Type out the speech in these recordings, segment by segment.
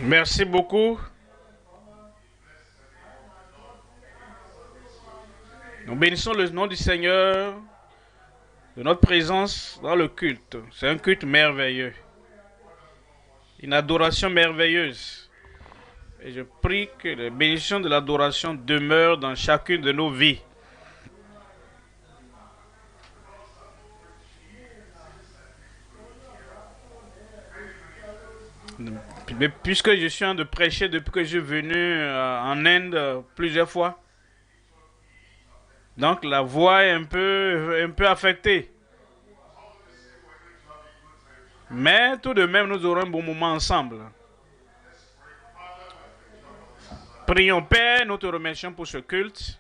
Merci beaucoup. Nous bénissons le nom du Seigneur de notre présence dans le culte. C'est un culte merveilleux. Une adoration merveilleuse. Et je prie que les bénédictions de l'adoration demeurent dans chacune de nos vies. Mais puisque je suis en train de prêcher depuis que je suis venu en Inde plusieurs fois, donc la voix est un peu affectée. Mais tout de même, nous aurons un bon moment ensemble. Prions, Père, nous te remercions pour ce culte.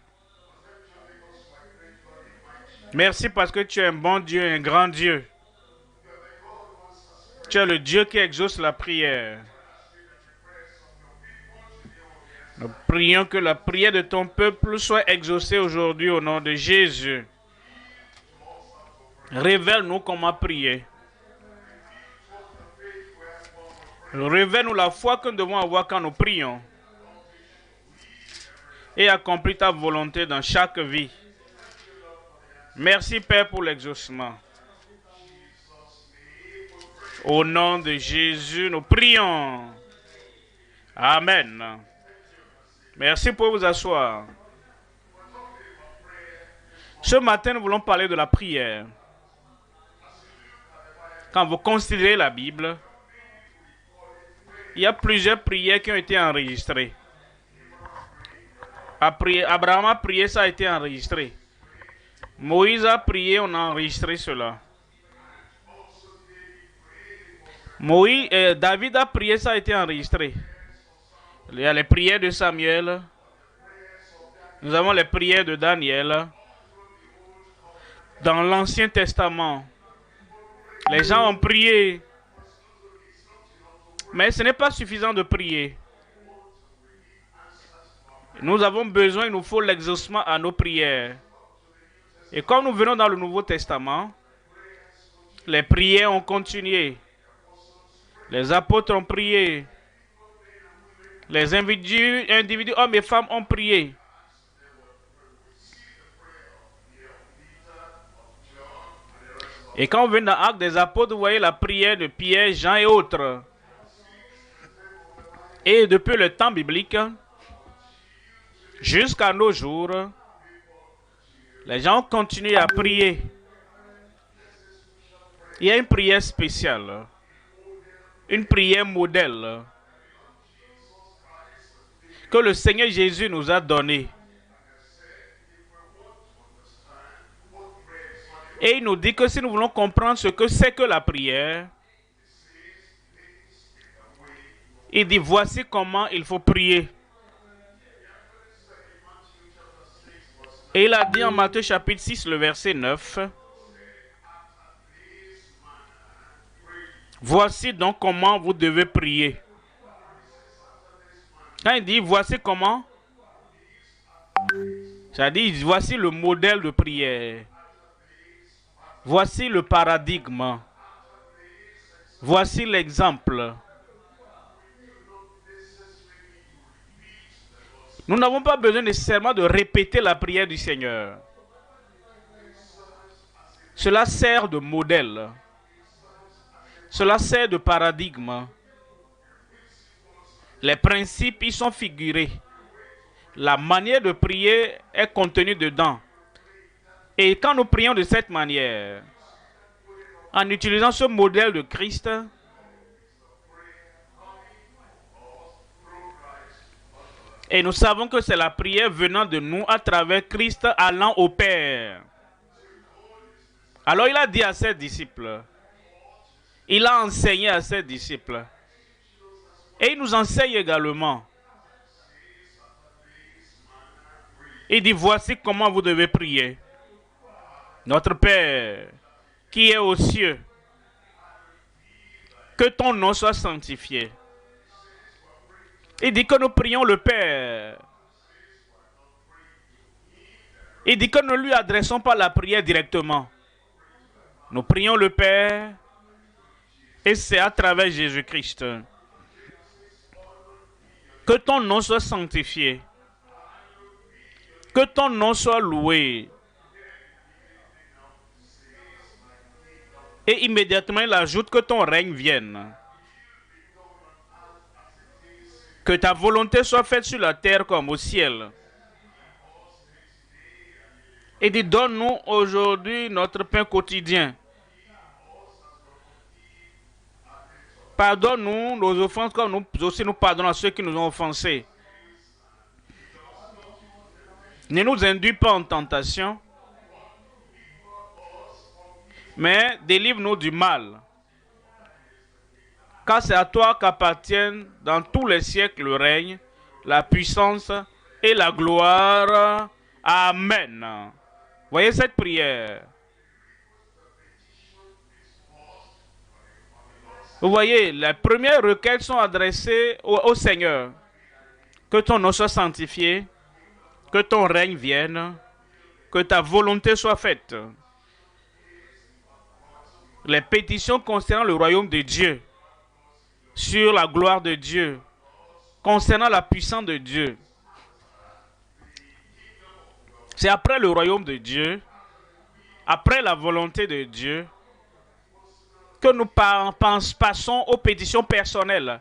Merci parce que tu es un bon Dieu, un grand Dieu. Tu es le Dieu qui exauce la prière. Nous prions que la prière de ton peuple soit exaucée aujourd'hui au nom de Jésus. Révèle-nous comment prier. Révèle-nous la foi que nous devons avoir quand nous prions. Et accomplis ta volonté dans chaque vie. Merci Père pour l'exaucement. Au nom de Jésus, nous prions. Amen. Merci pour vous asseoir. Ce matin, nous voulons parler de la prière. Quand vous considérez la Bible, il y a plusieurs prières qui ont été enregistrées. Abraham a prié, ça a été enregistré. Moïse a prié, on a enregistré cela. David a prié, ça a été enregistré. Il y a les prières de Samuel. Nous avons les prières de Daniel. Dans l'Ancien Testament, les gens ont prié. Mais ce n'est pas suffisant de prier. Nous avons besoin, il nous faut l'exaucement à nos prières. Et comme nous venons dans le Nouveau Testament, les prières ont continué. Les apôtres ont prié. Les individus, hommes et femmes ont prié. Et quand on vient dans l'Acte des Apôtres, vous voyez la prière de Pierre, Jean et autres. Et depuis le temps biblique, jusqu'à nos jours, les gens ont continué à prier. Il y a une prière spéciale, une prière modèle que le Seigneur Jésus nous a donnée. Et il nous dit que si nous voulons comprendre ce que c'est que la prière, il dit voici comment il faut prier. Et il a dit en Matthieu chapitre 6, le verset 9, voici donc comment vous devez prier. Quand il dit voici comment, ça dit voici le modèle de prière. Voici le paradigme. Voici l'exemple. Nous n'avons pas besoin nécessairement de répéter la prière du Seigneur. Cela sert de modèle. Cela sert de paradigme. Les principes y sont figurés. La manière de prier est contenue dedans. Et quand nous prions de cette manière, en utilisant ce modèle de Christ, et nous savons que c'est la prière venant de nous à travers Christ allant au Père. Alors il a dit à ses disciples, il a enseigné à ses disciples, et il nous enseigne également. Il dit, voici comment vous devez prier. Notre Père, qui est aux cieux, que ton nom soit sanctifié. Il dit que nous prions le Père. Il dit que nous ne lui adressons pas la prière directement. Nous prions le Père et c'est à travers Jésus-Christ. Que ton nom soit sanctifié. Que ton nom soit loué. Et immédiatement, il ajoute que ton règne vienne. Que ta volonté soit faite sur la terre comme au ciel. Et dit, donne-nous aujourd'hui notre pain quotidien. Pardonne-nous nos offenses comme nous aussi nous pardonnons à ceux qui nous ont offensés. Ne nous induis pas en tentation, mais délivre-nous du mal. Car c'est à toi qu'appartiennent dans tous les siècles le règne, la puissance et la gloire. Amen. Voyez cette prière. Vous voyez, les premières requêtes sont adressées au Seigneur. Que ton nom soit sanctifié, que ton règne vienne, que ta volonté soit faite. Les pétitions concernant le royaume de Dieu, sur la gloire de Dieu, concernant la puissance de Dieu. C'est après le royaume de Dieu, après la volonté de Dieu, que nous passons aux pétitions personnelles,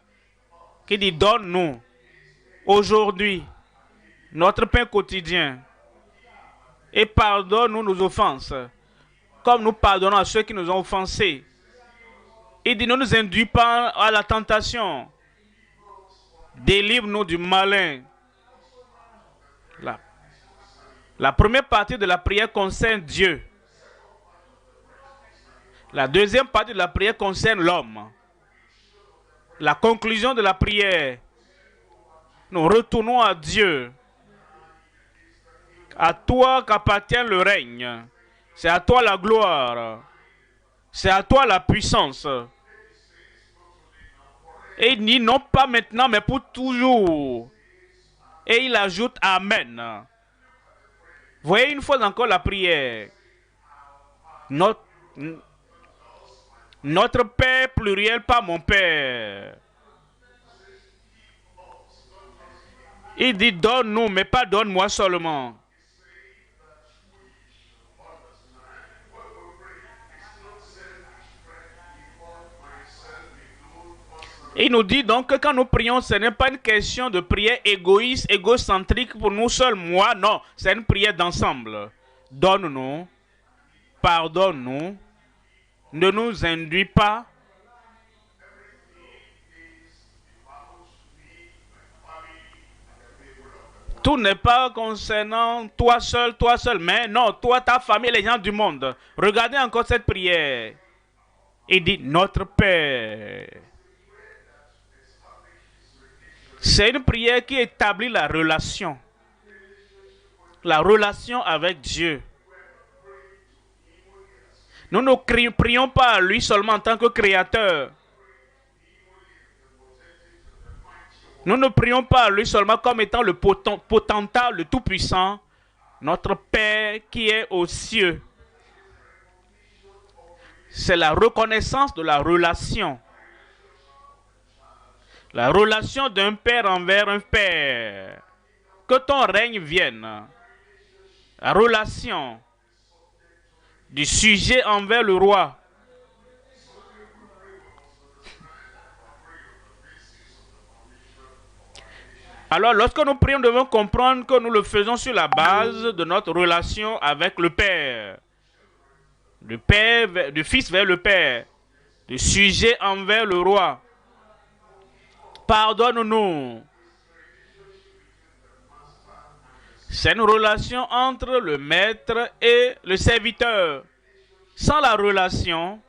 qui dit donne-nous aujourd'hui notre pain quotidien et pardonne-nous nos offenses, comme nous pardonnons à ceux qui nous ont offensés. Il dit ne nous induis pas à la tentation, délivre-nous du malin. La première partie de la prière concerne Dieu. La deuxième partie de la prière concerne l'homme. La conclusion de la prière, nous retournons à Dieu. À toi qu'appartient le règne. C'est à toi la gloire. C'est à toi la puissance. Et il dit non pas maintenant, mais pour toujours. Et il ajoute Amen. Voyez une fois encore la prière. Notre Père pluriel, pas mon Père. Il dit donne-nous, mais pas donne-moi seulement. Il nous dit donc que quand nous prions, ce n'est pas une question de prière égoïste, égocentrique pour nous seuls, moi, non. C'est une prière d'ensemble. Donne-nous, pardonne-nous, ne nous induis pas. Tout n'est pas concernant toi seul, mais non, toi, ta famille, les gens du monde. Regardez encore cette prière. Il dit, notre Père. C'est une prière qui établit la relation. La relation avec Dieu. Nous ne prions pas à lui seulement en tant que créateur. Nous ne prions pas à lui seulement comme étant le potentat, le tout-puissant, notre Père qui est aux cieux. C'est la reconnaissance de la relation. La relation d'un père envers un père. Que ton règne vienne. La relation du sujet envers le roi. Alors, lorsque nous prions, nous devons comprendre que nous le faisons sur la base de notre relation avec le Père. Du Fils vers le Père. Du sujet envers le roi. Pardonne-nous. C'est une relation entre le maître et le serviteur. Sans la relation,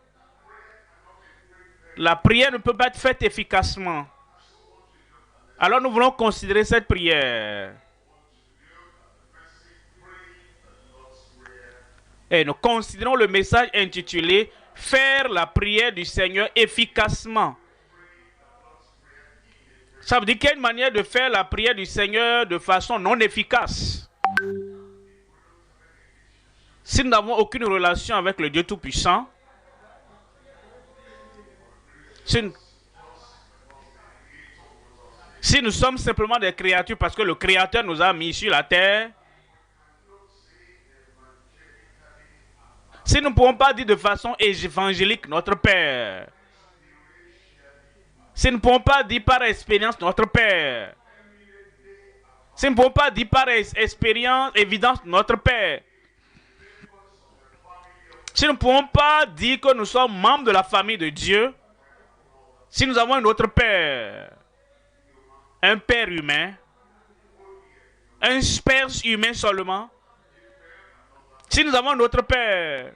la prière ne peut pas être faite efficacement. Alors nous voulons considérer cette prière. Et nous considérons le message intitulé « Faire la prière du Seigneur efficacement ». Ça veut dire qu'il y a une manière de faire la prière du Seigneur de façon non efficace. Si nous n'avons aucune relation avec le Dieu Tout-Puissant, Si nous sommes simplement des créatures parce que le Créateur nous a mis sur la terre, si nous ne pouvons pas dire de façon évangélique notre Père, si nous ne pouvons pas dire par expérience notre Père, si nous ne pouvons pas dire par expérience, évidence notre Père, si nous ne pouvons pas dire que nous sommes membres de la famille de Dieu, si nous avons un autre Père, un Père humain, un Père humain seulement, si nous avons un autre Père,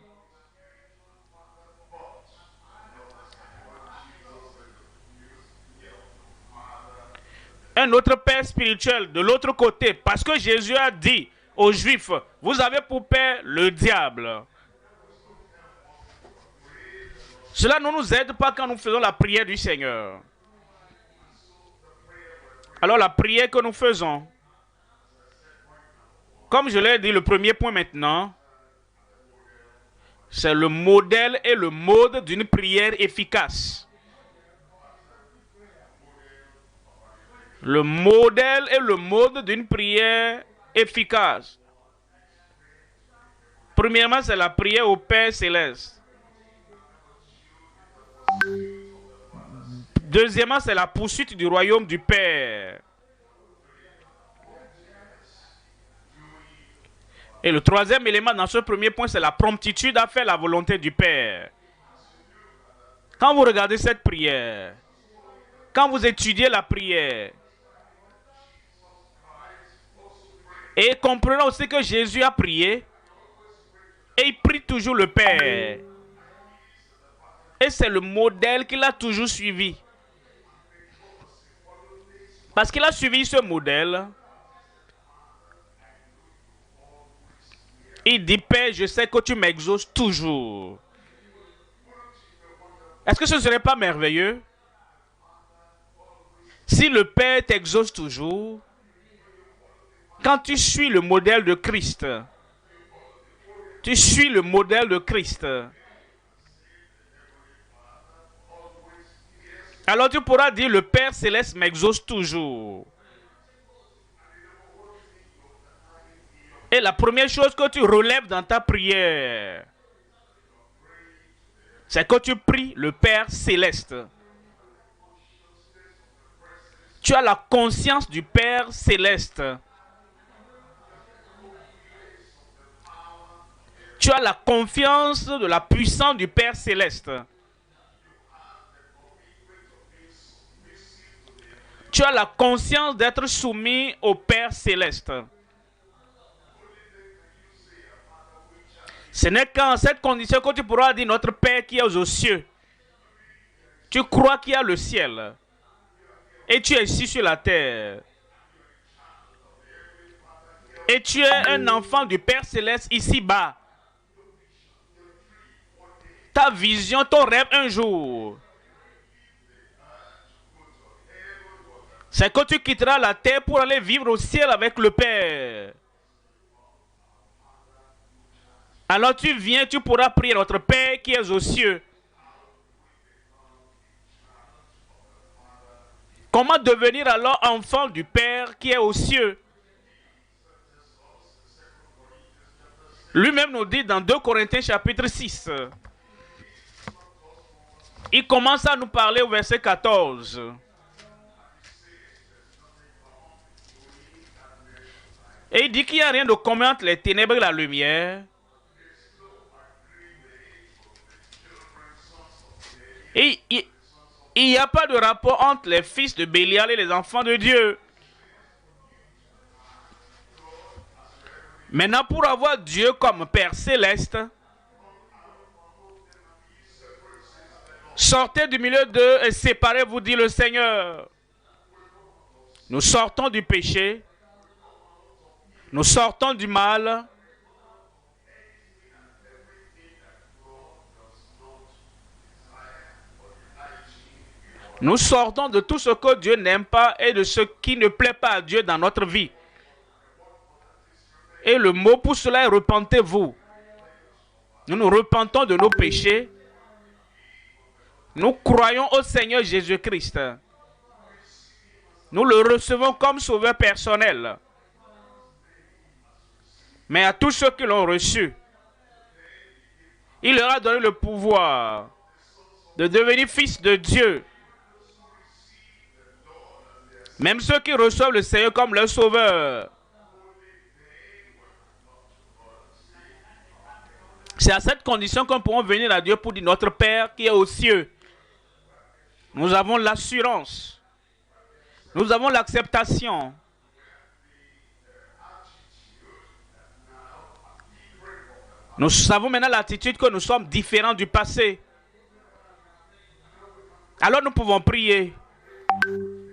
un autre Père spirituel de l'autre côté, parce que Jésus a dit aux Juifs, vous avez pour père le diable. Cela ne nous aide pas quand nous faisons la prière du Seigneur. Alors la prière que nous faisons, comme je l'ai dit, le premier point maintenant, c'est le modèle et le mode d'une prière efficace. Le modèle et le mode d'une prière efficace. Premièrement, c'est la prière au Père Céleste. Deuxièmement, c'est la poursuite du royaume du Père. Et le troisième élément dans ce premier point, c'est la promptitude à faire la volonté du Père. Quand vous regardez cette prière, quand vous étudiez la prière, et comprenez aussi que Jésus a prié, et il prie toujours le Père. Et c'est le modèle qu'il a toujours suivi. Parce qu'il a suivi ce modèle, il dit, Père, je sais que tu m'exauces toujours. Est-ce que ce ne serait pas merveilleux? Si le Père t'exauce toujours, quand tu suis le modèle de Christ, tu suis le modèle de Christ, alors tu pourras dire, le Père Céleste m'exauce toujours. Et la première chose que tu relèves dans ta prière, c'est que tu pries le Père Céleste. Tu as la conscience du Père Céleste. Tu as la confiance de la puissance du Père Céleste. Tu as la conscience d'être soumis au Père Céleste. Ce n'est qu'en cette condition que tu pourras dire notre Père qui est aux cieux. Tu crois qu'il y a le ciel. Et tu es ici sur la terre. Et tu es un enfant du Père Céleste ici-bas. Ta vision, ton rêve un jour, c'est que tu quitteras la terre pour aller vivre au ciel avec le Père. Alors tu viens, tu pourras prier notre Père qui est aux cieux. Comment devenir alors enfant du Père qui est aux cieux? Lui-même nous dit dans 2 Corinthiens chapitre 6. Il commence à nous parler au verset 14. Et il dit qu'il n'y a rien de commun entre les ténèbres et la lumière. Et il n'y a pas de rapport entre les fils de Bélial et les enfants de Dieu. Maintenant, pour avoir Dieu comme Père Céleste, sortez du milieu d'eux et séparez-vous, dit le Seigneur. Nous sortons du péché. Nous sortons du mal. Nous sortons de tout ce que Dieu n'aime pas et de ce qui ne plaît pas à Dieu dans notre vie. Et le mot pour cela est repentez-vous. Nous nous repentons de nos péchés. Nous croyons au Seigneur Jésus-Christ. Nous le recevons comme sauveur personnel. Mais à tous ceux qui l'ont reçu, il leur a donné le pouvoir de devenir fils de Dieu. Même ceux qui reçoivent le Seigneur comme leur sauveur. C'est à cette condition qu'on pourra venir à Dieu pour dire notre Père qui est aux cieux. Nous avons l'assurance. Nous avons l'acceptation. Nous savons maintenant l'attitude que nous sommes différents du passé. Alors nous pouvons prier.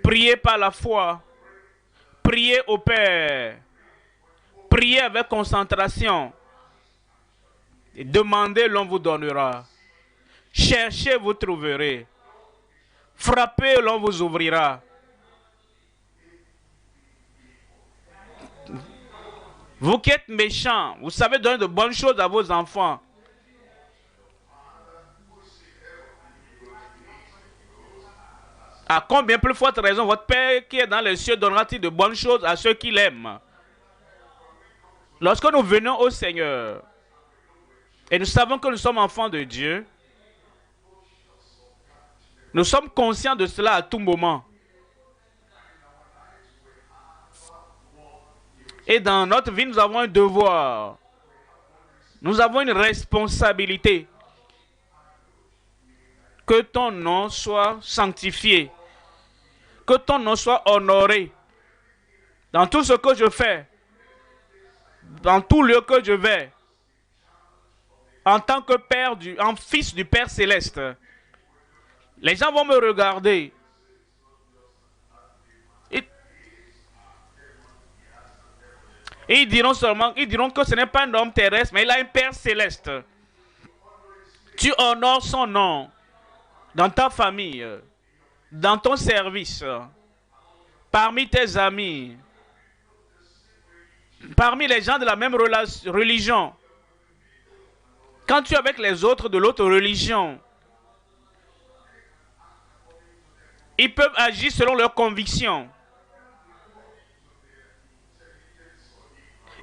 Prier par la foi. Prier au Père. Prier avec concentration. Et demandez, l'on vous donnera. Cherchez, vous trouverez. Frappez, l'on vous ouvrira. Vous qui êtes méchants, vous savez donner de bonnes choses à vos enfants. À combien plus forte raison votre Père qui est dans les cieux donnera-t-il de bonnes choses à ceux qui l'aiment? Lorsque nous venons au Seigneur, et nous savons que nous sommes enfants de Dieu, nous sommes conscients de cela à tout moment. Et dans notre vie, nous avons un devoir. Nous avons une responsabilité. Que ton nom soit sanctifié. Que ton nom soit honoré. Dans tout ce que je fais. Dans tout lieu que je vais. En tant que en fils du Père Céleste. Les gens vont me regarder. Et ils diront que ce n'est pas un homme terrestre, mais il a un Père Céleste. Tu honores son nom. Dans ta famille, dans ton service, parmi tes amis, parmi les gens de la même religion. Quand tu es avec les autres de l'autre religion, ils peuvent agir selon leurs convictions.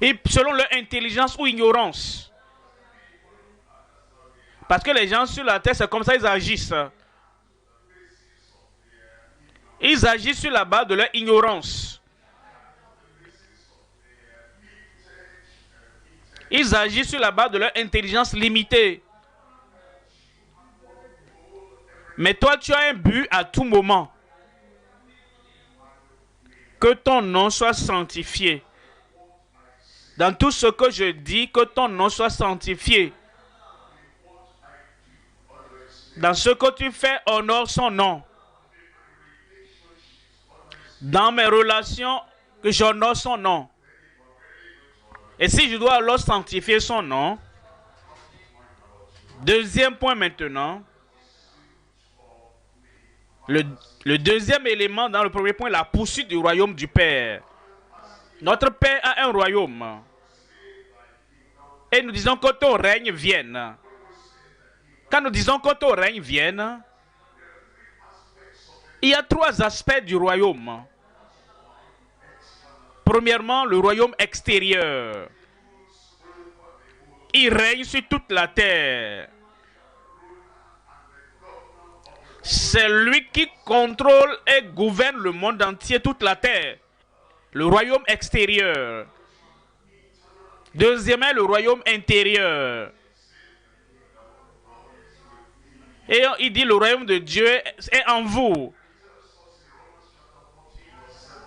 Et selon leur intelligence ou ignorance. Parce que les gens sur la terre, c'est comme ça qu'ils agissent. Ils agissent sur la base de leur ignorance. Ils agissent sur la base de leur intelligence limitée. Mais toi, tu as un but à tout moment. Que ton nom soit sanctifié. Dans tout ce que je dis, que ton nom soit sanctifié. Dans ce que tu fais, honore son nom. Dans mes relations, que j'honore son nom. Et si je dois alors sanctifier son nom, deuxième point maintenant, le deuxième élément dans le premier point, la poursuite du royaume du Père. Notre Père a un royaume. Et nous disons que ton règne vienne. Quand nous disons que ton règne vienne, il y a trois aspects du royaume. Premièrement, le royaume extérieur. Il règne sur toute la terre. C'est lui qui contrôle et gouverne le monde entier, toute la terre. Le royaume extérieur. Deuxièmement, le royaume intérieur. Et il dit le royaume de Dieu est en vous.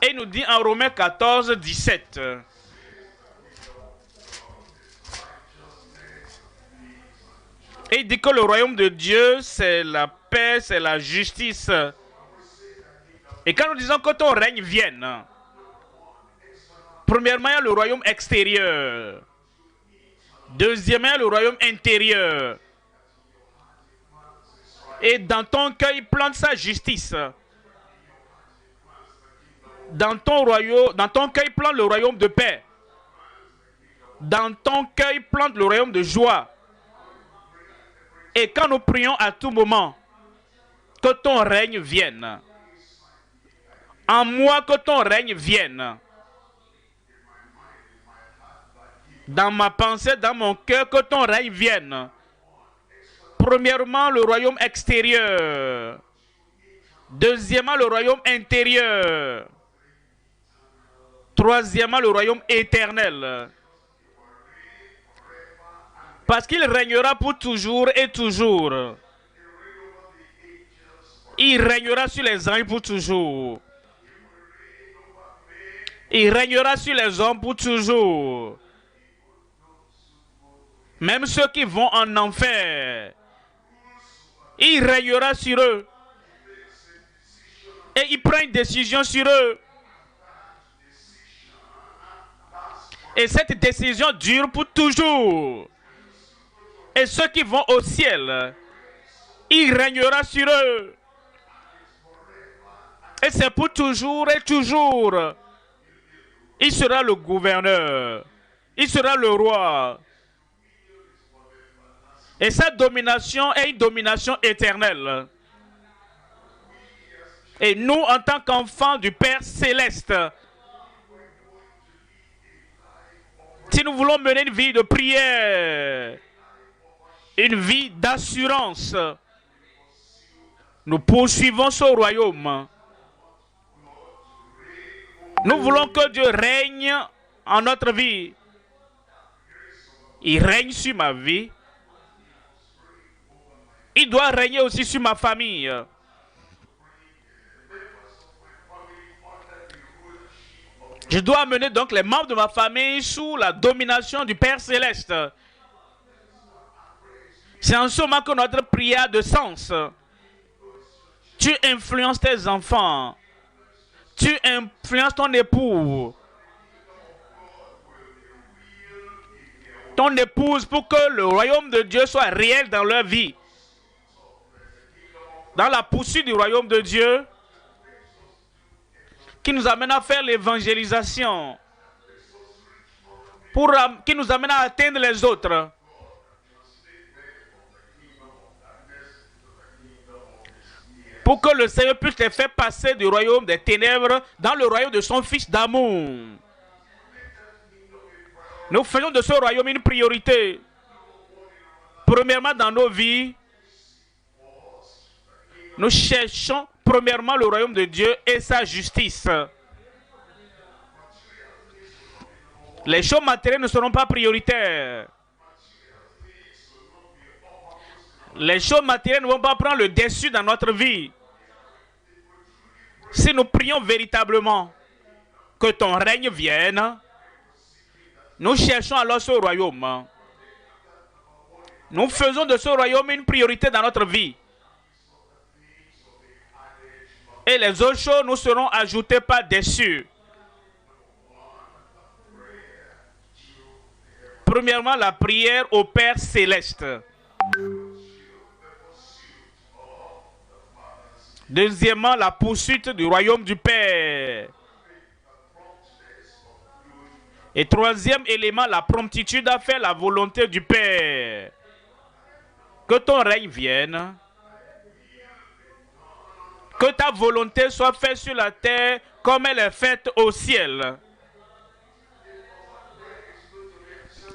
Et il nous dit en Romains 14, 17. Et il dit que le royaume de Dieu, c'est la paix, c'est la justice. Et quand nous disons que ton règne vienne, premièrement, il y a le royaume extérieur. Deuxièmement, le royaume intérieur. Et dans ton cœur, il plante sa justice. Dans ton cœur, il plante le royaume de paix. Dans ton cœur, il plante le royaume de joie. Et quand nous prions à tout moment, que ton règne vienne. En moi que ton règne vienne. Dans ma pensée, dans mon cœur, que ton règne vienne. Premièrement, le royaume extérieur. Deuxièmement, le royaume intérieur. Troisièmement, le royaume éternel. Parce qu'il régnera pour toujours et toujours. Il régnera sur les anges pour toujours. Il régnera sur les hommes pour toujours. Même ceux qui vont en enfer, il régnera sur eux. Et il prend une décision sur eux. Et cette décision dure pour toujours. Et ceux qui vont au ciel, il régnera sur eux. Et c'est pour toujours et toujours. Il sera le gouverneur. Il sera le roi. Et sa domination est une domination éternelle. Et nous, en tant qu'enfants du Père Céleste, si nous voulons mener une vie de prière, une vie d'assurance, nous poursuivons ce royaume. Nous voulons que Dieu règne en notre vie. Il règne sur ma vie. Il doit régner aussi sur ma famille. Je dois amener donc les membres de ma famille sous la domination du Père Céleste. C'est en ce moment que notre prière a de sens. Tu influences tes enfants. Tu influences ton époux. Ton épouse pour que le royaume de Dieu soit réel dans leur vie. Dans la poursuite du royaume de Dieu, qui nous amène à faire l'évangélisation, qui nous amène à atteindre les autres. Pour que le Seigneur puisse les faire passer du royaume des ténèbres dans le royaume de son Fils d'amour. Nous faisons de ce royaume une priorité. Premièrement, dans nos vies, nous cherchons premièrement le royaume de Dieu et sa justice. Les choses matérielles ne seront pas prioritaires. Les choses matérielles ne vont pas prendre le dessus dans notre vie. Si nous prions véritablement que ton règne vienne, nous cherchons alors ce royaume. Nous faisons de ce royaume une priorité dans notre vie. Et les autres choses nous seront ajoutées par-dessus. Premièrement, la prière au Père Céleste. Deuxièmement, la poursuite du royaume du Père. Et troisième élément, la promptitude à faire la volonté du Père. Que ton règne vienne. Que ta volonté soit faite sur la terre comme elle est faite au ciel.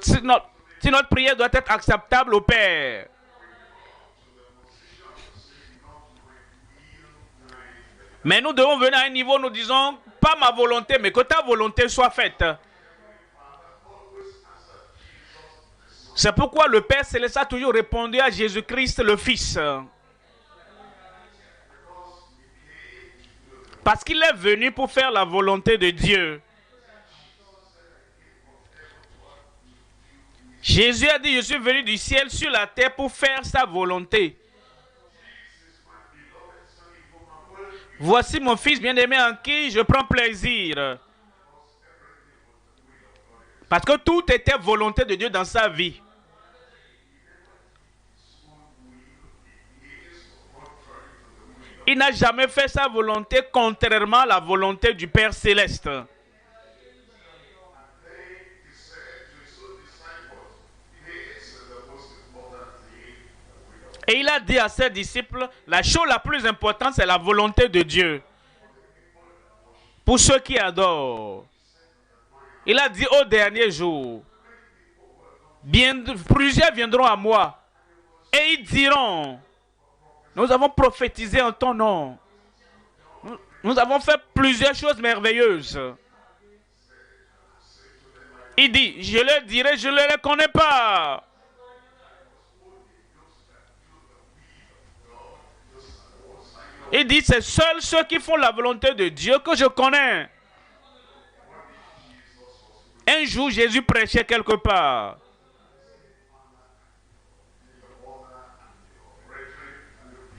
Si notre prière doit être acceptable au Père. Mais nous devons venir à un niveau où nous disons, pas ma volonté, mais que ta volonté soit faite. C'est pourquoi le Père Céleste a toujours répondu à Jésus-Christ le Fils. Parce qu'il est venu pour faire la volonté de Dieu. Jésus a dit, je suis venu du ciel sur la terre pour faire sa volonté. Voici mon fils bien-aimé en qui je prends plaisir. Parce que tout était volonté de Dieu dans sa vie. Il n'a jamais fait sa volonté contrairement à la volonté du Père Céleste. Et il a dit à ses disciples, la chose la plus importante, c'est la volonté de Dieu. pour ceux qui adorent. Il a dit au dernier jour, plusieurs viendront à moi et ils diront, nous avons prophétisé en ton nom. Nous avons fait plusieurs choses merveilleuses. Il dit, je leur dirai, je ne les connais pas. Il dit, c'est seuls ceux qui font la volonté de Dieu que je connais. Un jour, Jésus prêchait quelque part.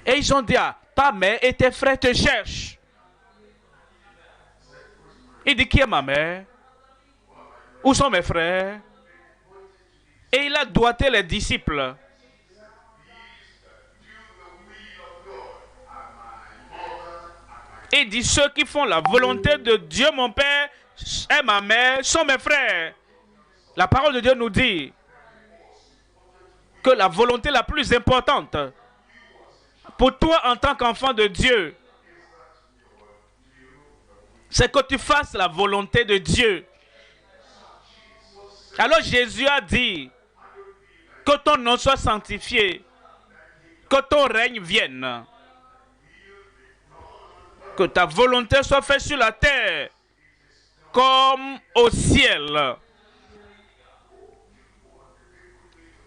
Et ils ont dit, ah, ta mère et tes frères te cherchent. Il dit, qui est ma mère? Où sont mes frères? Et il a doigté les disciples. Il dit, ceux qui font la volonté de Dieu, mon Père et ma mère, sont mes frères. La parole de Dieu nous dit que la volonté la plus importante pour toi en tant qu'enfant de Dieu, c'est que tu fasses la volonté de Dieu. Alors Jésus a dit que ton nom soit sanctifié, que ton règne vienne, que ta volonté soit faite sur la terre comme au ciel.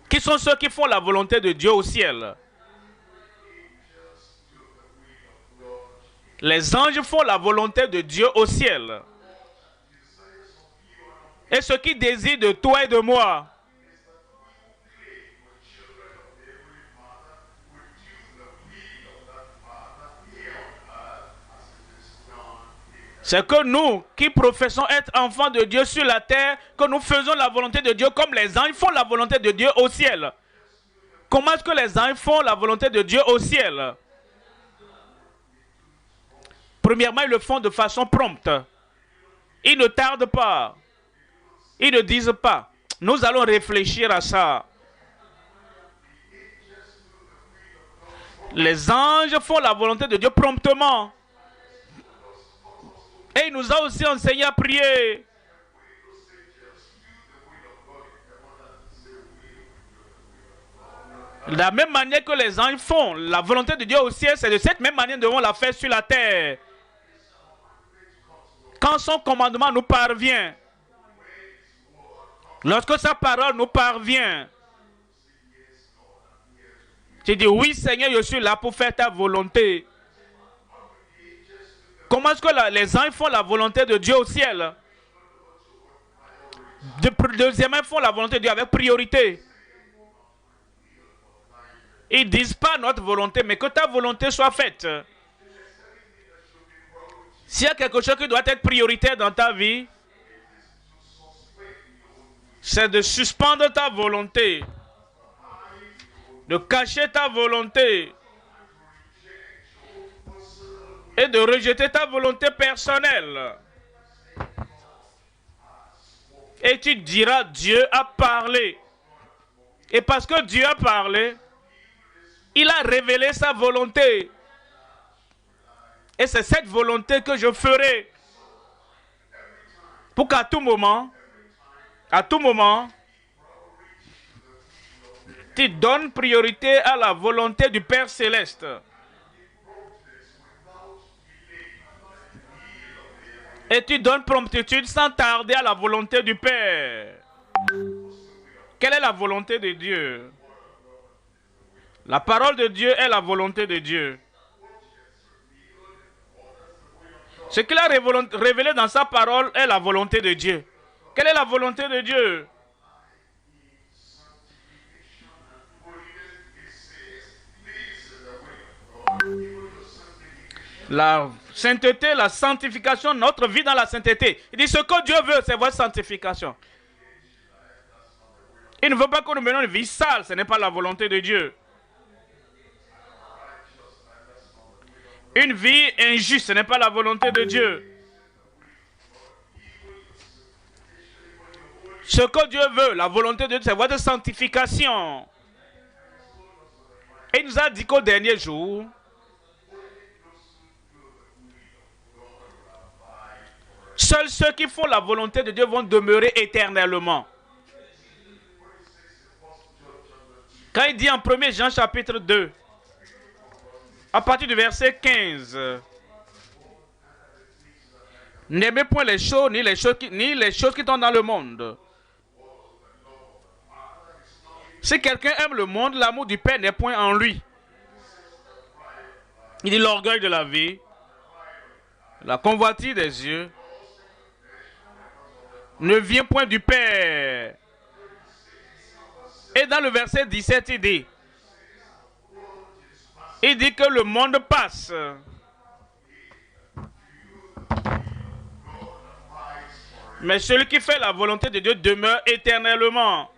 Qui sont ceux qui font la volonté de Dieu au ciel? Les anges font la volonté de Dieu au ciel. Et ce qui désire de toi et de moi, c'est que nous, qui professons être enfants de Dieu sur la terre, que nous faisons la volonté de Dieu comme les anges font la volonté de Dieu au ciel. Comment est-ce que les anges font la volonté de Dieu au ciel? Premièrement, ils le font de façon prompte. Ils ne tardent pas. Ils ne disent pas, nous allons réfléchir à ça. Les anges font la volonté de Dieu promptement. Et il nous a aussi enseigné à prier. De la même manière que les anges font la volonté de Dieu au ciel, c'est de cette même manière que nous devons la faire sur la terre. Quand son commandement nous parvient, lorsque sa parole nous parvient, tu dis, oui Seigneur, je suis là pour faire ta volonté. Comment est-ce que les anges font la volonté de Dieu au ciel? Deuxièmement, ils font la volonté de Dieu avec priorité. Ils ne disent pas notre volonté, mais que ta volonté soit faite. S'il y a quelque chose qui doit être prioritaire dans ta vie, c'est de suspendre ta volonté, de cacher ta volonté et de rejeter ta volonté personnelle. Et tu diras, Dieu a parlé. Et parce que Dieu a parlé, il a révélé sa volonté. Et c'est cette volonté que je ferai. Pour qu'à tout moment, tu donnes priorité à la volonté du Père Céleste. Et tu donnes promptitude sans tarder à la volonté du Père. Quelle est la volonté de Dieu? La parole de Dieu est la volonté de Dieu. Ce qu'il a révélé dans sa parole est la volonté de Dieu. Quelle est la volonté de Dieu? La sainteté, la sanctification, notre vie dans la sainteté. Il dit ce que Dieu veut, c'est votre sanctification. Il ne veut pas que nous menions une vie sale, ce n'est pas la volonté de Dieu. Une vie injuste, ce n'est pas la volonté de Dieu. Ce que Dieu veut, la volonté de Dieu, c'est votre sanctification. Et il nous a dit qu'au dernier jour, Seuls ceux qui font la volonté de Dieu vont demeurer éternellement. Quand il dit en 1 Jean chapitre 2, à partir du verset 15, n'aimez point les choses, ni les choses qui sont dans le monde. Si quelqu'un aime le monde, l'amour du Père n'est point en lui. Il dit l'orgueil de la vie, la convoitise des yeux, ne vient point du Père. Et dans le verset 17, il dit que le monde passe. Mais celui qui fait la volonté de Dieu demeure éternellement.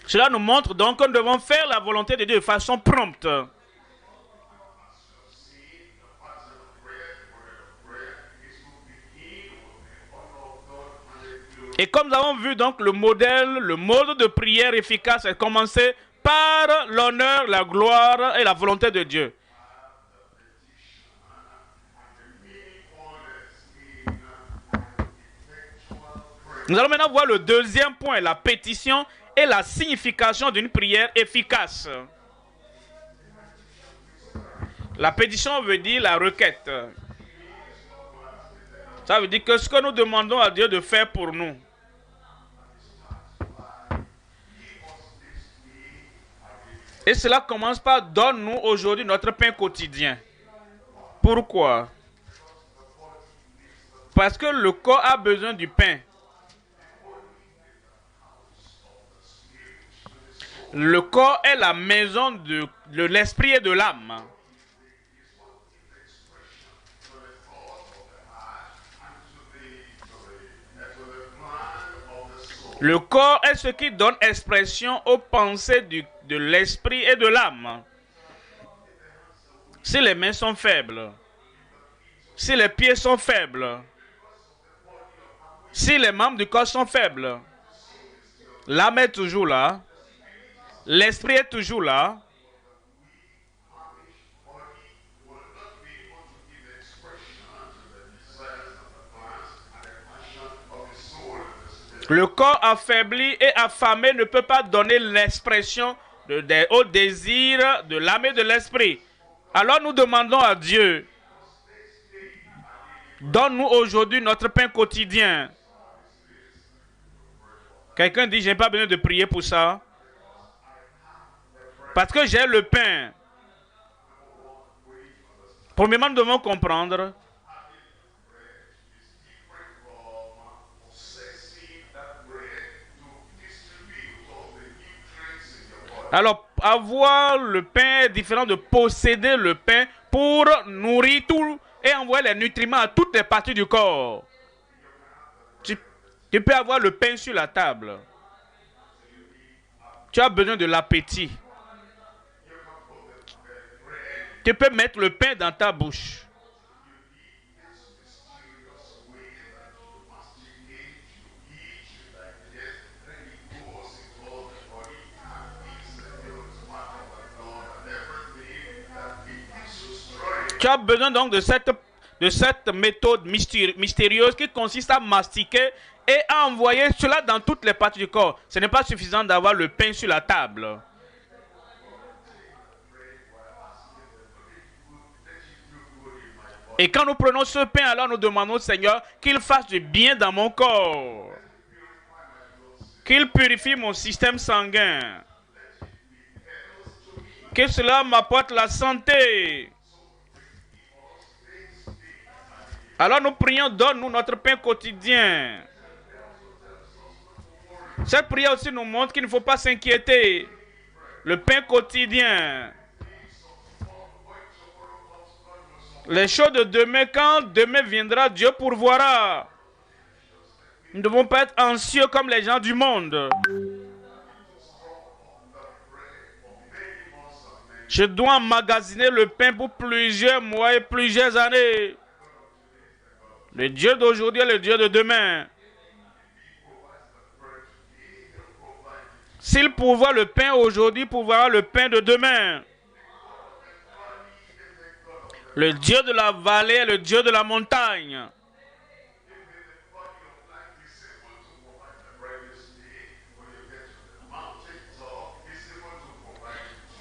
Cela nous montre donc que nous devons faire la volonté de Dieu de façon prompte. Et comme nous avons vu donc le mode de prière efficace est commencé par l'honneur, la gloire et la volonté de Dieu. Nous allons maintenant voir le deuxième point, la pétition et la signification d'une prière efficace. La pétition veut dire la requête. Ça veut dire que ce que nous demandons à Dieu de faire pour nous. Et cela commence par donne-nous aujourd'hui notre pain quotidien. Pourquoi? Parce que le corps a besoin du pain. Le corps est la maison de l'esprit et de l'âme. Le corps est ce qui donne expression aux pensées de l'esprit et de l'âme. Si les mains sont faibles, si les pieds sont faibles, si les membres du corps sont faibles, l'âme est toujours là, l'esprit est toujours là. Le corps affaibli et affamé ne peut pas donner l'expression au désir de l'âme et de l'esprit. Alors nous demandons à Dieu, donne-nous aujourd'hui notre pain quotidien. Quelqu'un dit, je n'ai pas besoin de prier pour ça. Parce que j'ai le pain. Premièrement, nous devons comprendre alors, avoir le pain est différent de posséder le pain pour nourrir tout et envoyer les nutriments à toutes les parties du corps. Tu peux avoir le pain sur la table. Tu as besoin de l'appétit. Tu peux mettre le pain dans ta bouche. Tu as besoin donc de cette méthode mystérieuse qui consiste à mastiquer et à envoyer cela dans toutes les parties du corps. Ce n'est pas suffisant d'avoir le pain sur la table. Et quand nous prenons ce pain, alors nous demandons au Seigneur qu'il fasse du bien dans mon corps. Qu'il purifie mon système sanguin. Que cela m'apporte la santé. Alors nous prions, donne-nous notre pain quotidien. Cette prière aussi nous montre qu'il ne faut pas s'inquiéter. Le pain quotidien. Les choses de demain, quand demain viendra, Dieu pourvoira. Nous ne devons pas être anxieux comme les gens du monde. Je dois emmagasiner le pain pour plusieurs mois et plusieurs années. Le Dieu d'aujourd'hui est le Dieu de demain. S'il pourvoit le pain aujourd'hui, il pourvoira le pain de demain. Le Dieu de la vallée est le Dieu de la montagne.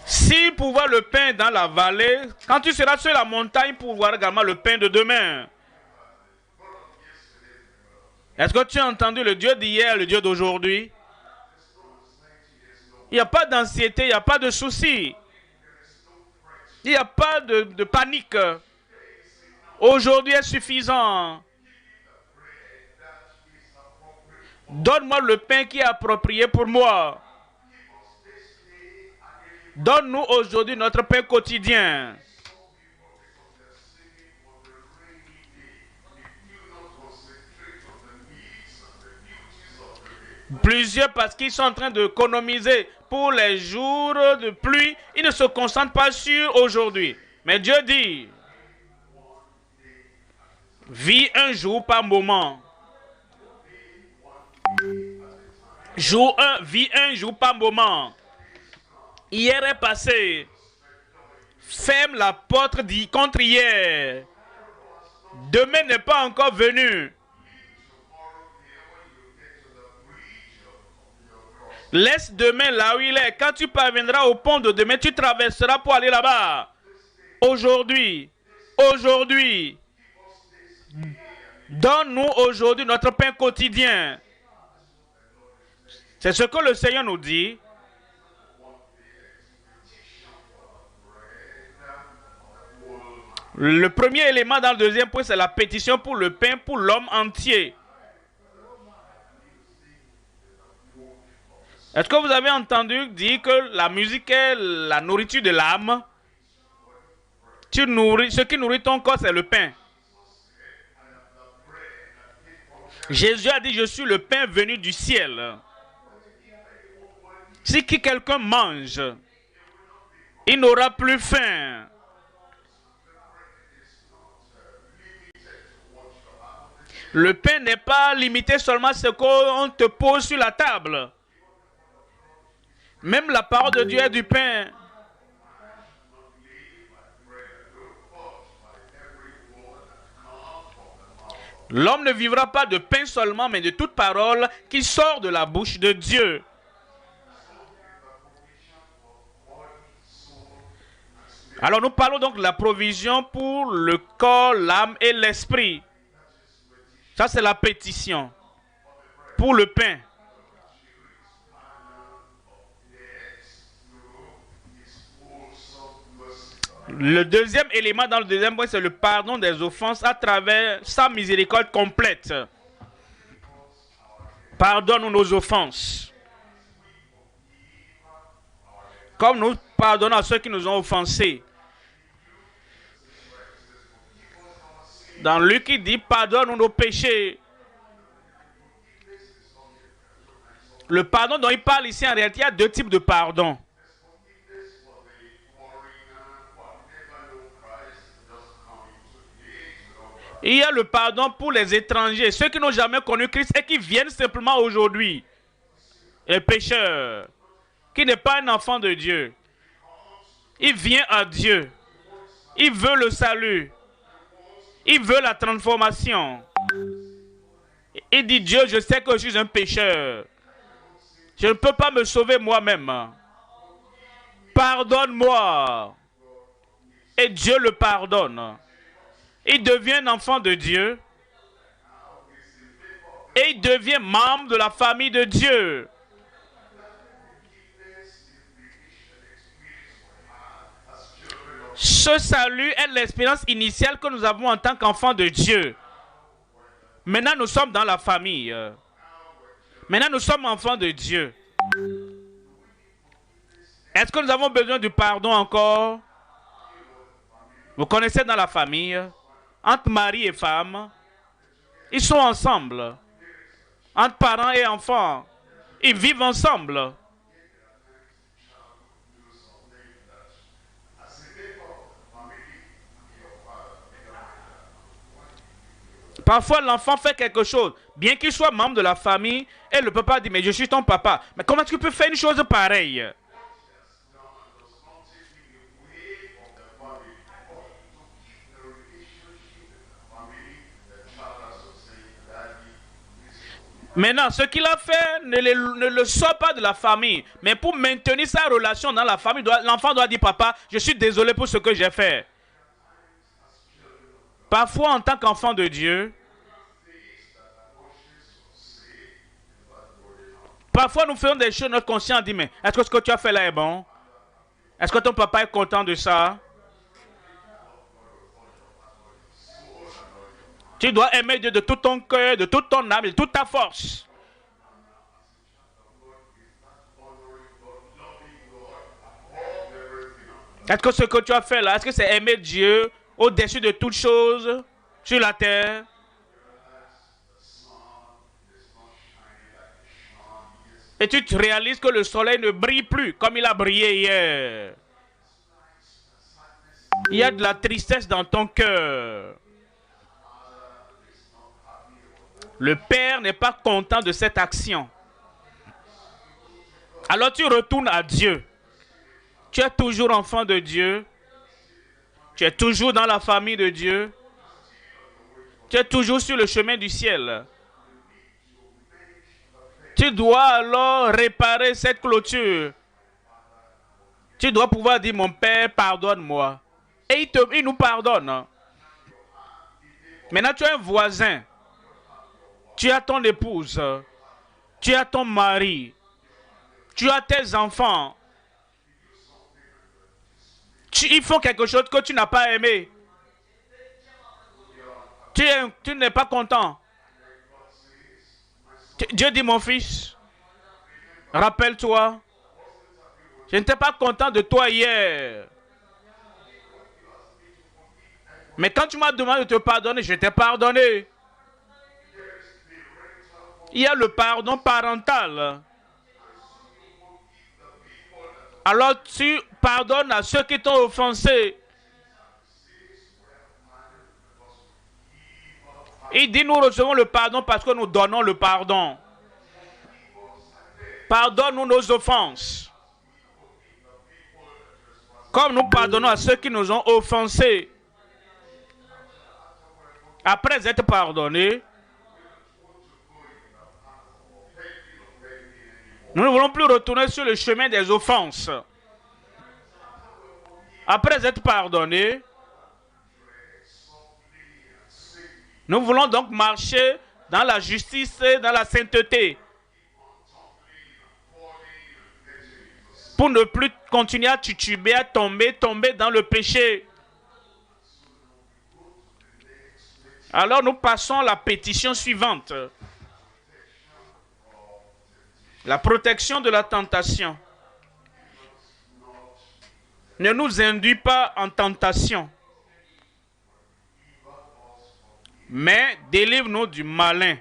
Si pouvoir le pain dans la vallée, quand tu seras sur la montagne, pouvoir également le pain de demain. Est-ce que tu as entendu le Dieu d'hier, le Dieu d'aujourd'hui? Il n'y a pas d'anxiété, il n'y a pas de souci. Il n'y a pas de panique. Aujourd'hui est suffisant. Donne-moi le pain qui est approprié pour moi. Donne-nous aujourd'hui notre pain quotidien. Plusieurs, parce qu'ils sont en train d'économiser pour les jours de pluie, ils ne se concentrent pas sur aujourd'hui. Mais Dieu dit, vis un jour par moment. Vis un jour par moment. Hier est passé. Ferme la porte contre hier. Demain n'est pas encore venu. Laisse demain là où il est. Quand tu parviendras au pont de demain, tu traverseras pour aller là-bas. Aujourd'hui, donne-nous aujourd'hui notre pain quotidien. C'est ce que le Seigneur nous dit. Le premier élément dans le deuxième point, c'est la pétition pour le pain pour l'homme entier. Est-ce que vous avez entendu dire que la musique est la nourriture de l'âme? Ce qui nourrit ton corps, c'est le pain. Jésus a dit, je suis le pain venu du ciel. Si quelqu'un mange, il n'aura plus faim. Le pain n'est pas limité seulement à ce qu'on te pose sur la table. Même la parole de Dieu est du pain. L'homme ne vivra pas de pain seulement, mais de toute parole qui sort de la bouche de Dieu. Alors nous parlons donc de la provision pour le corps, l'âme et l'esprit. Ça c'est la pétition pour le pain. Le deuxième élément dans le deuxième point, c'est le pardon des offenses à travers sa miséricorde complète. Pardonne-nous nos offenses. Comme nous pardonnons à ceux qui nous ont offensés. Dans Luc, il dit, pardonne-nous nos péchés. Le pardon dont il parle ici, en réalité, il y a deux types de pardon. Il y a le pardon pour les étrangers, ceux qui n'ont jamais connu Christ et qui viennent simplement aujourd'hui. Les pécheurs, qui n'est pas un enfant de Dieu. Il vient à Dieu. Il veut le salut. Il veut la transformation. Il dit, Dieu, je sais que je suis un pécheur. Je ne peux pas me sauver moi-même. Pardonne-moi. Et Dieu le pardonne. Il devient un enfant de Dieu. Et il devient membre de la famille de Dieu. Ce salut est l'expérience initiale que nous avons en tant qu'enfants de Dieu. Maintenant, nous sommes dans la famille. Maintenant, nous sommes enfants de Dieu. Est-ce que nous avons besoin du pardon encore? Vous connaissez dans la famille, entre mari et femme, ils sont ensemble. Entre parents et enfants, ils vivent ensemble. Parfois, l'enfant fait quelque chose, bien qu'il soit membre de la famille, et le papa dit, mais je suis ton papa. Mais comment tu peux faire une chose pareille? Maintenant, ce qu'il a fait ne le sort pas de la famille. Mais pour maintenir sa relation dans la famille, l'enfant doit dire, papa, je suis désolé pour ce que j'ai fait. Parfois, en tant qu'enfant de Dieu, parfois nous faisons des choses, notre conscience dit, mais est-ce que ce que tu as fait là est bon? Est-ce que ton papa est content de ça? Tu dois aimer Dieu de tout ton cœur, de toute ton âme, de toute ta force. Est-ce que ce que tu as fait là, est-ce que c'est aimer Dieu au-dessus de toutes choses sur la terre? Et tu te réalises que le soleil ne brille plus comme il a brillé hier. Il y a de la tristesse dans ton cœur. Le Père n'est pas content de cette action. Alors tu retournes à Dieu. Tu es toujours enfant de Dieu. Tu es toujours dans la famille de Dieu. Tu es toujours sur le chemin du ciel. Tu dois alors réparer cette clôture. Tu dois pouvoir dire, mon Père, pardonne-moi. Et il nous pardonne. Maintenant, tu as un voisin. Tu as ton épouse. Tu as ton mari. Tu as tes enfants. Ils font quelque chose que tu n'as pas aimé. Tu n'es pas content. Dieu dit, mon fils, rappelle-toi, je n'étais pas content de toi hier. Mais quand tu m'as demandé de te pardonner, je t'ai pardonné. Il y a le pardon parental. Alors tu pardonnes à ceux qui t'ont offensé. Il dit, nous recevons le pardon parce que nous donnons le pardon. Pardonne-nous nos offenses. Comme nous pardonnons à ceux qui nous ont offensés. Après être pardonnés, nous ne voulons plus retourner sur le chemin des offenses. Après être pardonnés, nous voulons donc marcher dans la justice et dans la sainteté. Pour ne plus continuer à tituber, à tomber dans le péché. Alors nous passons à la pétition suivante. La protection de la tentation. Ne nous induis pas en tentation, mais délivre-nous du malin.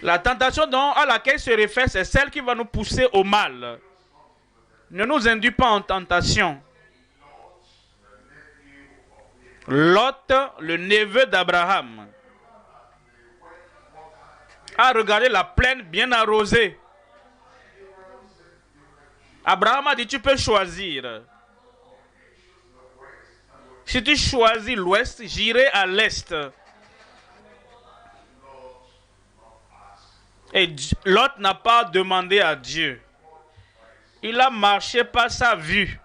La tentation à laquelle se réfère, c'est celle qui va nous pousser au mal. Ne nous induis pas en tentation. Lot, le neveu d'Abraham, a regardé la plaine bien arrosée. Abraham a dit, tu peux choisir. Si tu choisis l'ouest, j'irai à l'est. Et Lot n'a pas demandé à Dieu. Il a marché par sa vue.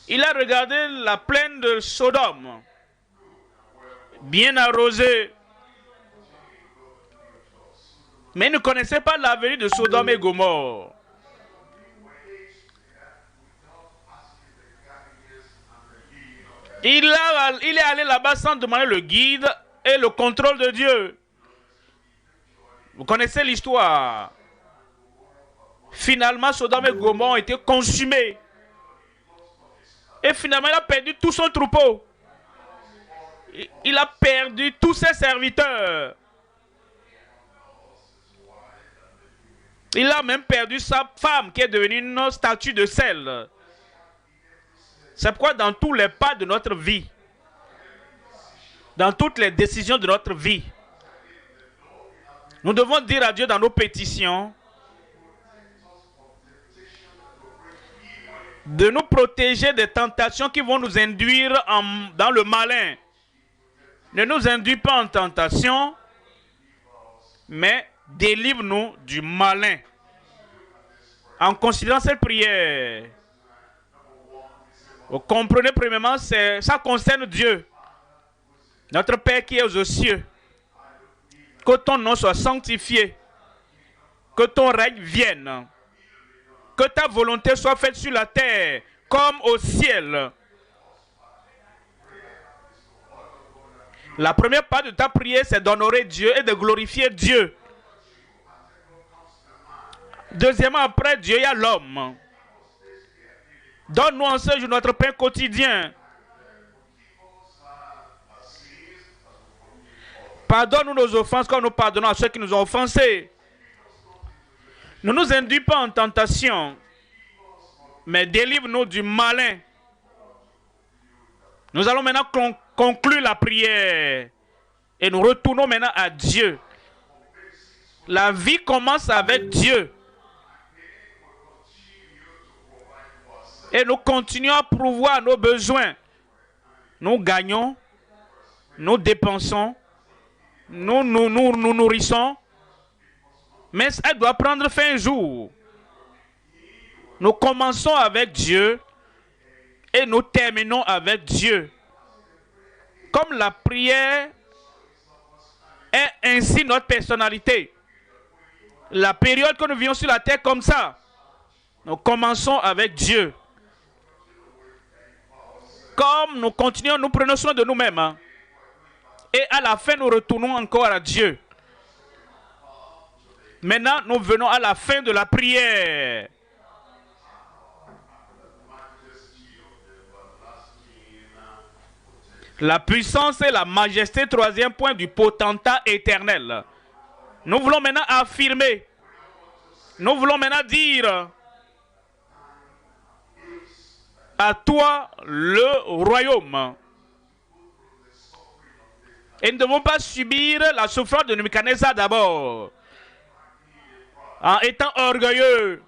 Il a regardé la plaine de Sodome, bien arrosée. Mais il ne connaissait pas l'avenir de Sodome et Gomorrhe. Il est allé là-bas sans demander le guide et le contrôle de Dieu. Vous connaissez l'histoire. Finalement, Sodome et Gomorrhe ont été consumés. Et finalement, il a perdu tout son troupeau. Il a perdu tous ses serviteurs. Il a même perdu sa femme qui est devenue une statue de sel. C'est pourquoi dans tous les pas de notre vie, dans toutes les décisions de notre vie, nous devons dire à Dieu dans nos pétitions de nous protéger des tentations qui vont nous induire dans le malin. Ne nous induis pas en tentation, mais délivre-nous du malin. En considérant cette prière, vous comprenez premièrement, ça concerne Dieu. Notre Père qui est aux cieux. Que ton nom soit sanctifié. Que ton règne vienne. Que ta volonté soit faite sur la terre comme au ciel. La première part de ta prière, c'est d'honorer Dieu et de glorifier Dieu. Deuxièmement, après Dieu, il y a l'homme. Donne-nous en ce jour notre pain quotidien. Pardonne-nous nos offenses comme nous pardonnons à ceux qui nous ont offensés. Ne nous induis pas en tentation, mais délivre-nous du malin. Nous allons maintenant conclure la prière et nous retournons maintenant à Dieu. La vie commence avec Dieu. Et nous continuons à pourvoir nos besoins. Nous gagnons, nous dépensons, nous nourrissons. Mais elle doit prendre fin un jour. Nous commençons avec Dieu et nous terminons avec Dieu. Comme la prière est ainsi notre personnalité. La période que nous vivons sur la terre comme ça, nous commençons avec Dieu. Comme nous continuons, nous prenons soin de nous-mêmes. Hein. Et à la fin, nous retournons encore à Dieu. Maintenant, nous venons à la fin de la prière. La puissance et la majesté, troisième point du potentat éternel. Nous voulons maintenant affirmer. Nous voulons maintenant dire à toi le royaume. Et nous ne devons pas subir la souffrance de Nebuchadnezzar d'abord. En étant orgueilleux.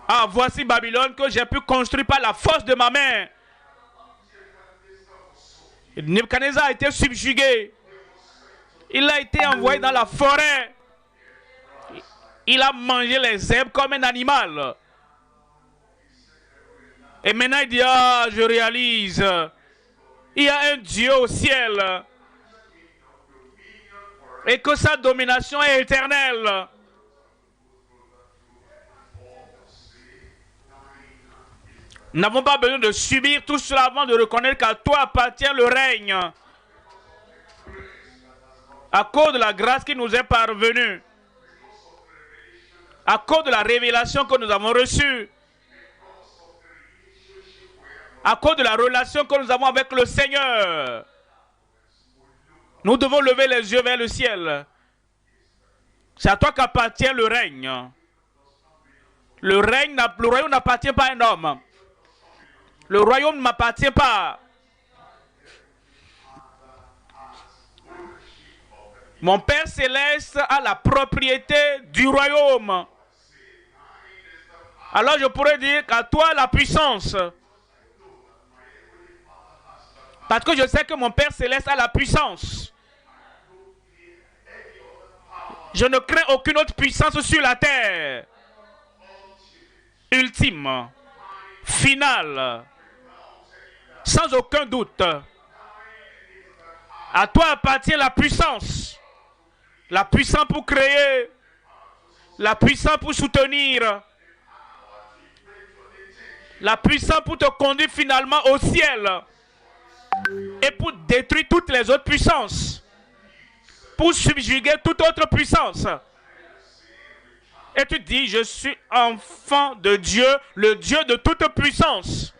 Ah, voici Babylone que j'ai pu construire par la force de ma main. Nebuchadnezzar a été subjugué. Il a été envoyé dans la forêt. Il a mangé les herbes comme un animal. Et maintenant il dit, ah, je réalise. Il y a un Dieu au ciel. Et que sa domination est éternelle. Nous n'avons pas besoin de subir tout cela avant de reconnaître qu'à toi appartient le règne. À cause de la grâce qui nous est parvenue. À cause de la révélation que nous avons reçue. À cause de la relation que nous avons avec le Seigneur. Nous devons lever les yeux vers le ciel. C'est à toi qu'appartient le règne. Le royaume n'appartient pas à un homme. Le royaume ne m'appartient pas. Mon Père Céleste a la propriété du royaume. Alors je pourrais dire qu'à toi la puissance. Parce que je sais que mon Père Céleste a la puissance. Je ne crains aucune autre puissance sur la terre. Ultime. Finale. Sans aucun doute. À toi appartient la puissance. La puissance pour créer. La puissance pour soutenir. La puissance pour te conduire finalement au ciel. Et pour détruire toutes les autres puissances. Pour subjuguer toute autre puissance. Et tu dis, je suis enfant de Dieu, le Dieu de toute puissance.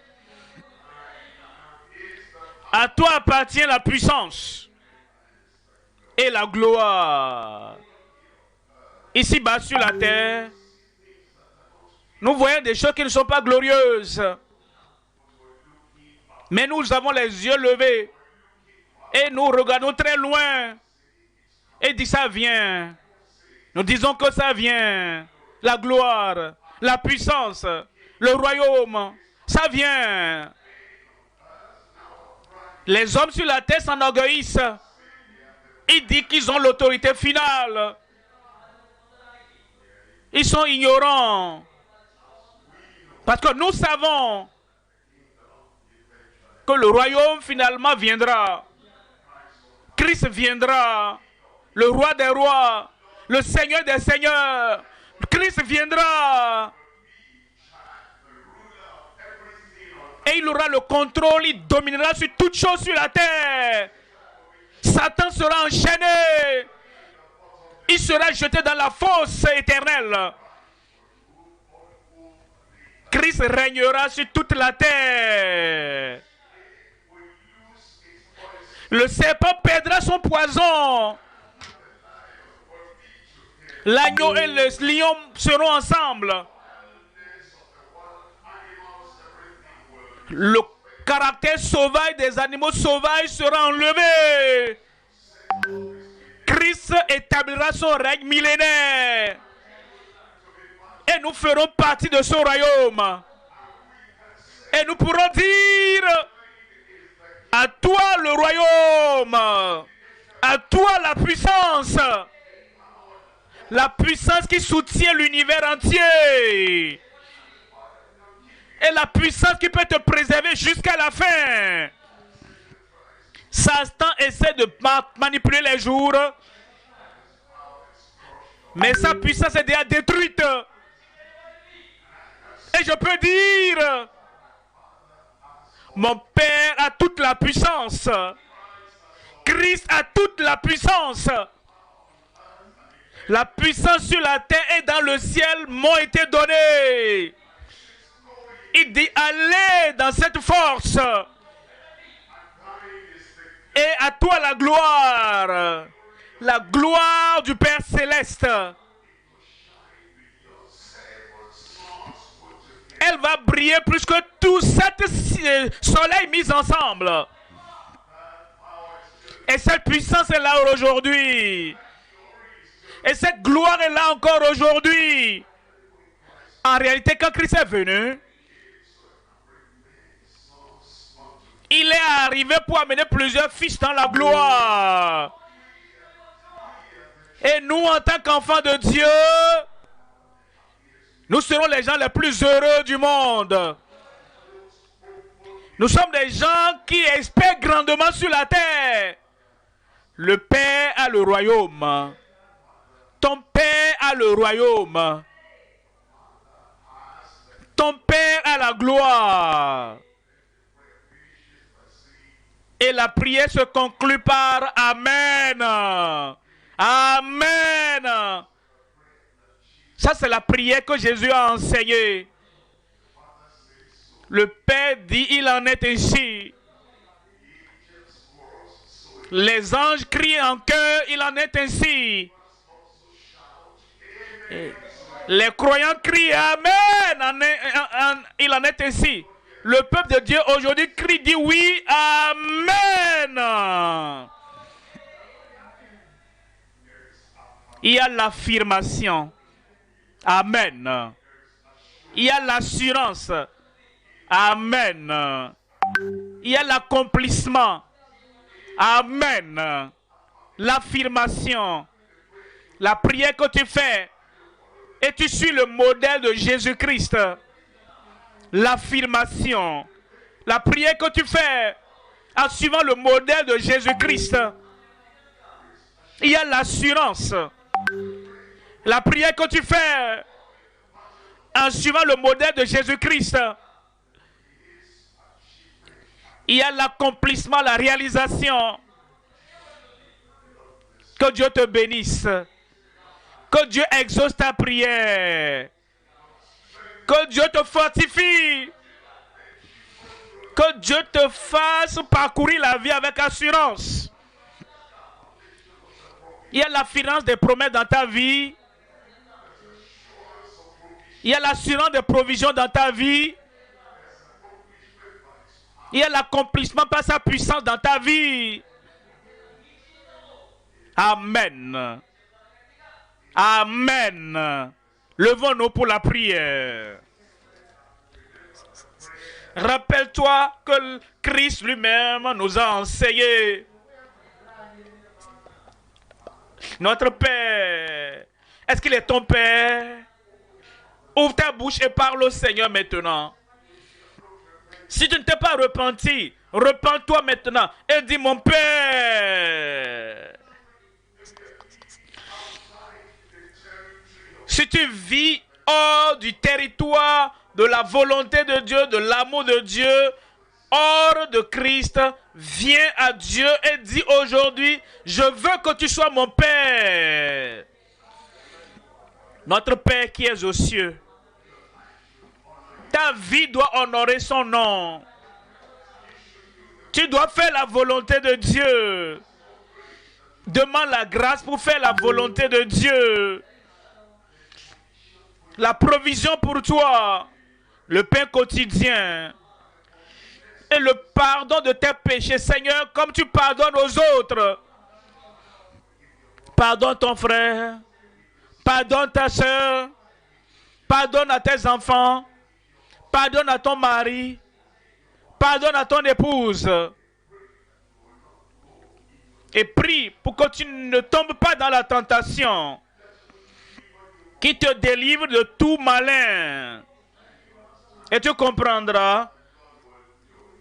À toi appartient la puissance et la gloire. Ici-bas sur la terre, nous voyons des choses qui ne sont pas glorieuses. Mais nous avons les yeux levés et nous regardons très loin et dit ça vient. Nous disons que ça vient. la gloire, la puissance, le royaume, ça vient. Les hommes sur la terre s'enorgueillissent. Ils disent qu'ils ont l'autorité finale. Ils sont ignorants. Parce que nous savons que le royaume finalement viendra. Christ viendra. Le roi des rois. Le Seigneur des seigneurs. Christ viendra. Et il aura le contrôle. Il dominera sur toutes choses sur la terre. Satan sera enchaîné. Il sera jeté dans la fosse éternelle. Christ régnera sur toute la terre. Le serpent perdra son poison. L'agneau et le lion seront ensemble. Le caractère sauvage des animaux sauvages sera enlevé. Christ établira son règne millénaire. Et nous ferons partie de son royaume. Et nous pourrons dire: à toi le royaume. À toi la puissance. La puissance qui soutient l'univers entier. Et la puissance qui peut te préserver jusqu'à la fin. Satan essaie de manipuler les jours. Mais sa puissance est déjà détruite. Et je peux dire: mon Père a toute la puissance. Christ a toute la puissance. La puissance sur la terre et dans le ciel m'ont été données. Il dit: allez dans cette force. Et à toi la gloire. La gloire du Père Céleste. Elle va briller plus que tous sept soleils mis ensemble. Et cette puissance est là aujourd'hui. Et cette gloire est là encore aujourd'hui. En réalité, quand Christ est venu, il est arrivé pour amener plusieurs fils dans la gloire. Et nous, en tant qu'enfants de Dieu, nous serons les gens les plus heureux du monde. Nous sommes des gens qui espèrent grandement sur la terre. Le Père a le royaume. Ton Père a le royaume. Ton Père a la gloire. Et la prière se conclut par Amen. Amen. Ça, c'est la prière que Jésus a enseignée. Le Père dit: il en est ainsi. Les anges crient en chœur: il en est ainsi. Les croyants crient Amen. Il en est ainsi. Le peuple de Dieu aujourd'hui crie, dit oui, Amen. Il y a l'affirmation. Amen. Il y a l'assurance. Amen. Il y a l'accomplissement. Amen. L'affirmation. La prière que tu fais. Et tu suis le modèle de Jésus-Christ. L'affirmation. La prière que tu fais en suivant le modèle de Jésus-Christ. Il y a l'assurance. La prière que tu fais en suivant le modèle de Jésus-Christ. Il y a l'accomplissement, la réalisation. Que Dieu te bénisse. Que Dieu exauce ta prière. Que Dieu te fortifie. Que Dieu te fasse parcourir la vie avec assurance. Il y a l'assurance des promesses dans ta vie. Il y a l'assurance des provisions dans ta vie. Il y a l'accomplissement par sa puissance dans ta vie. Amen. Amen. Levons-nous pour la prière. Rappelle-toi que Christ lui-même nous a enseigné. Notre Père, est-ce qu'il est ton Père? Ouvre ta bouche et parle au Seigneur maintenant. Si tu ne t'es pas repenti, repens-toi maintenant et dis mon Père. Si tu vis hors du territoire de la volonté de Dieu, de l'amour de Dieu, hors de Christ, viens à Dieu et dis aujourd'hui, je veux que tu sois mon Père. Notre Père qui est aux cieux, ta vie doit honorer son nom. Tu dois faire la volonté de Dieu. Demande la grâce pour faire la volonté de Dieu. La provision pour toi, le pain quotidien et le pardon de tes péchés, Seigneur, comme tu pardonnes aux autres. Pardonne ton frère, pardonne ta soeur, pardonne à tes enfants, pardonne à ton mari, pardonne à ton épouse. Et prie pour que tu ne tombes pas dans la tentation, qui te délivre de tout malin. Et tu comprendras,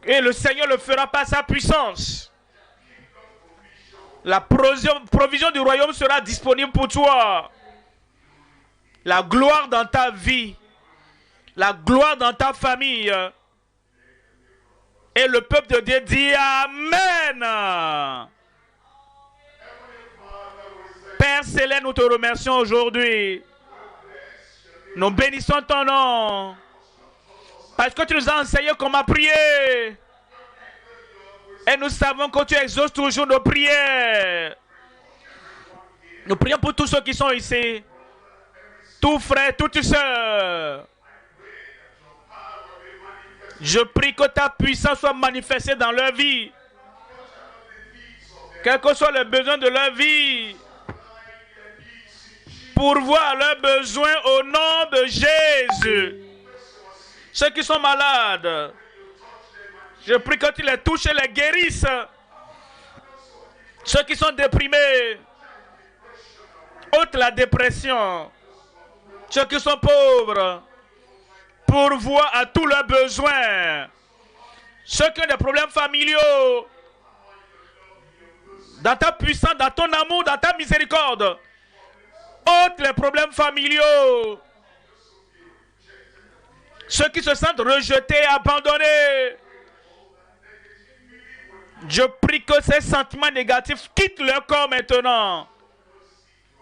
et le Seigneur le fera par sa puissance. La provision du royaume sera disponible pour toi. La gloire dans ta vie, la gloire dans ta famille. Et le peuple de Dieu dit Amen. Père Céleste, nous te remercions aujourd'hui. Nous bénissons ton nom. Parce que tu nous as enseigné comment prier. Et nous savons que tu exauces toujours nos prières. Nous prions pour tous ceux qui sont ici. Tous frères, toutes sœurs. Je prie que ta puissance soit manifestée dans leur vie. Quels que soient les besoins de leur vie. Pourvoir leurs besoins au nom de Jésus. Ceux qui sont malades, je prie que tu les touches et les guérisses. Ceux qui sont déprimés, ôte la dépression. Ceux qui sont pauvres, pourvois à tous leurs besoins. Ceux qui ont des problèmes familiaux, dans ta puissance, dans ton amour, dans ta miséricorde, ôte les problèmes familiaux. Ceux qui se sentent rejetés, abandonnés, je prie que ces sentiments négatifs quittent leur corps maintenant.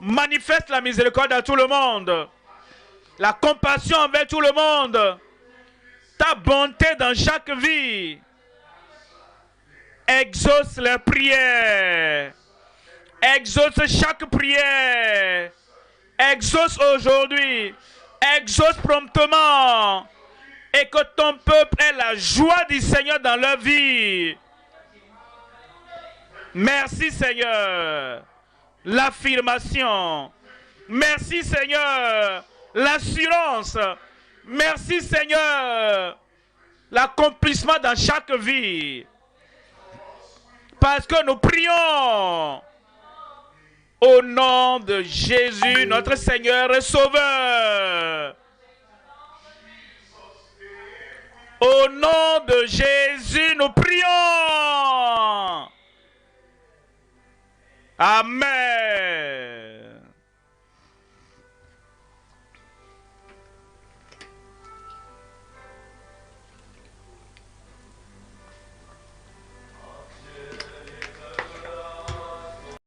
Manifeste la miséricorde à tout le monde, la compassion envers tout le monde, ta bonté dans chaque vie. Exauce les prières, exauce chaque prière, exauce aujourd'hui, exauce promptement, et que ton peuple ait la joie du Seigneur dans leur vie. Merci Seigneur, l'affirmation. Merci Seigneur, l'assurance. Merci Seigneur, l'accomplissement dans chaque vie. Parce que nous prions au nom de Jésus, notre Seigneur et Sauveur. Au nom de Jésus, nous prions. Amen.